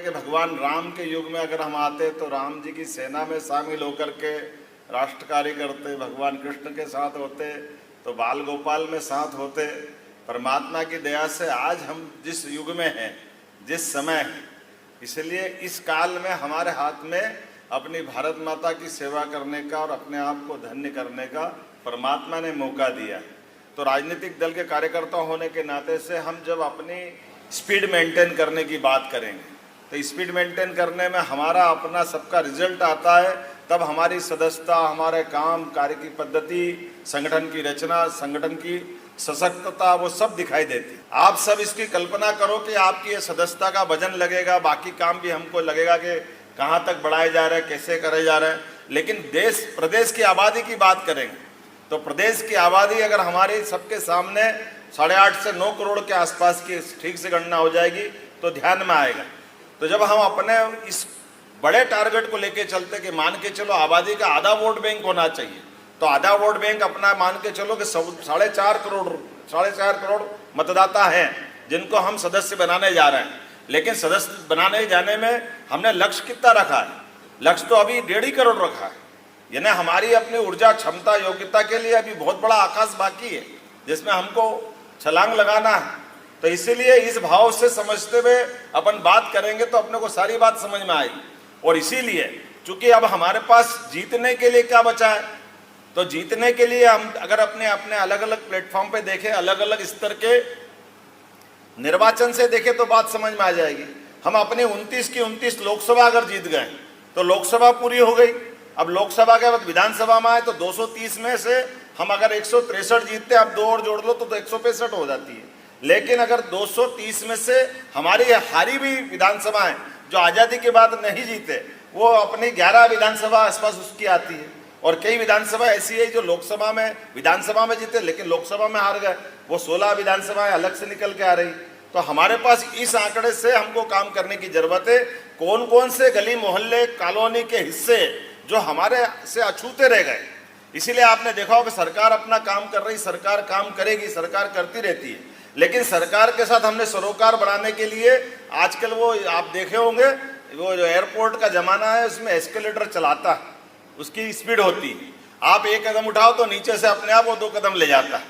कि भगवान राम के युग में अगर हम आते तो राम जी की सेना में शामिल होकर के राष्ट्र कार्य करते, भगवान कृष्ण के साथ होते, तो बाल गोपाल में साथ होते। परमात्मा की दया से आज हम जिस युग में हैं, जिस समय हैं, इसलिए इस काल में हमारे हाथ में अपनी भारत माता की सेवा करने का और अपने आप को धन्य करने का परमात्मा ने मौका दिया। तो राजनीतिक दल के कार्यकर्ता होने के नाते से हम जब अपनी स्पीड मेंटेन करने की बात करेंगे तो स्पीड मेंटेन करने में हमारा अपना सबका रिजल्ट आता है, तब हमारी सदस्यता, हमारे काम, कार्य की पद्धति, संगठन की रचना, संगठन की सशक्तता, वो सब दिखाई देती है। आप सब इसकी कल्पना करो कि आपकी ये सदस्यता का वजन लगेगा, बाकी काम भी हमको लगेगा कि कहाँ तक बढ़ाए जा रहे हैं, कैसे करे जा रहे हैं। लेकिन देश प्रदेश की आबादी की बात करेंगे तो प्रदेश की आबादी अगर हमारी सबके सामने 8.5 से 9 करोड़ के आसपास की ठीक से गणना हो जाएगी तो ध्यान में आएगा। तो जब हम अपने इस बड़े टारगेट को लेके चलते कि मान के चलो आबादी का आधा वोट बैंक होना चाहिए, तो आधा वोट बैंक अपना मान के चलो कि 4.5 करोड़ मतदाता हैं जिनको हम सदस्य बनाने जा रहे हैं। लेकिन सदस्य बनाने जाने में हमने लक्ष्य कितना रखा है? लक्ष्य तो अभी 1.5 करोड़ रखा है। यानी हमारी अपनी ऊर्जा, क्षमता, योग्यता के लिए अभी बहुत बड़ा आकाश बाकी है जिसमें हमको छलांग लगाना है। तो इसीलिए इस भाव से समझते हुए अपन बात करेंगे तो अपने को सारी बात समझ में आएगी। और इसीलिए चूंकि अब हमारे पास जीतने के लिए क्या बचा है, तो जीतने के लिए हम अगर अपने अपने अलग अलग प्लेटफॉर्म पे देखें, अलग अलग स्तर के निर्वाचन से देखें तो बात समझ में आ जाएगी। हम अपने 29 की 29 लोकसभा अगर जीत गए तो लोकसभा पूरी हो गई। अब लोकसभा के बाद विधानसभा में आए तो 230 में से हम अगर 163 जीतते, आप 2 और जोड़ लो तो 165 हो जाती है। लेकिन अगर 230 में से हमारी हारी भी विधानसभाएं जो आज़ादी के बाद नहीं जीते, वो अपनी 11 विधानसभा आसपास उसकी आती है। और कई विधानसभा ऐसी है जो लोकसभा में, विधानसभा में जीते लेकिन लोकसभा में हार गए, वो 16 विधानसभाएं अलग से निकल के आ रही। तो हमारे पास इस आंकड़े से हमको काम करने की जरूरत है। कौन कौन से गली मोहल्ले, कॉलोनी के हिस्से जो हमारे से अछूते रह गए। इसीलिए आपने देखा होगा सरकार अपना काम कर रही, सरकार काम करेगी, सरकार करती रहती है। लेकिन सरकार के साथ हमने सरोकार बढ़ाने के लिए आजकल वो आप देखे होंगे, वो जो एयरपोर्ट का जमाना है उसमें एस्केलेटर चलाता है, उसकी स्पीड होती है। आप 1 कदम उठाओ तो नीचे से अपने आप वो 2 कदम ले जाता है।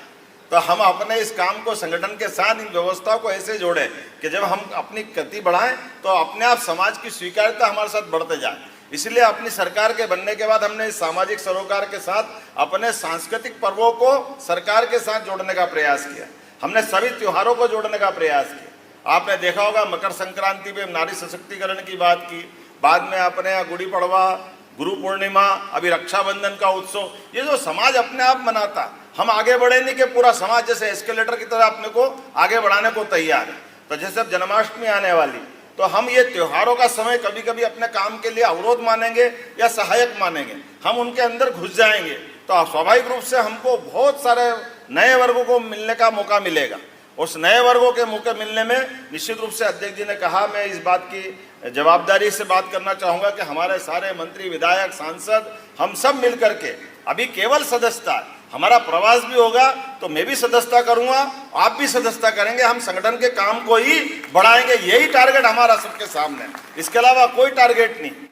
तो हम अपने इस काम को संगठन के साथ इन व्यवस्थाओं को ऐसे जोड़े कि जब हम अपनी गति बढ़ाएं तो अपने आप समाज की स्वीकार्यता हमारे साथ बढ़ते जाए। इसलिए अपनी सरकार के बनने के बाद हमने सामाजिक सरोकार के साथ अपने सांस्कृतिक पर्वों को सरकार के साथ जोड़ने का प्रयास किया। हमने सभी त्योहारों को जोड़ने का प्रयास किया। आपने देखा होगा मकर संक्रांति पे नारी सशक्तिकरण की बात की, बाद में अपने यहाँ गुड़ी पड़वा, गुरु पूर्णिमा, अभी रक्षाबंधन का उत्सव, ये जो समाज अपने आप मनाता, हम आगे बढ़े नहीं कि पूरा समाज जैसे एस्केलेटर की तरह अपने को आगे बढ़ाने को तैयार है। तो जैसे अब जन्माष्टमी आने वाली, तो हम ये त्योहारों का समय कभी कभी अपने काम के लिए अवरोध मानेंगे या सहायक मानेंगे, हम उनके अंदर घुस जाएंगे तो स्वाभाविक रूप से हमको बहुत सारे नए वर्गों को मिलने का मौका मिलेगा। उस नए वर्गों के मौके मिलने में निश्चित रूप से अध्यक्ष जी ने कहा, मैं इस बात की जवाबदारी से बात करना चाहूँगा कि हमारे सारे मंत्री, विधायक, सांसद, हम सब मिल करके अभी केवल सदस्यता, हमारा प्रवास भी होगा तो मैं भी सदस्यता करूंगा, आप भी सदस्यता करेंगे, हम संगठन के काम को ही बढ़ाएंगे। यही टारगेट हमारा सबके सामने है, इसके अलावा कोई टारगेट नहीं।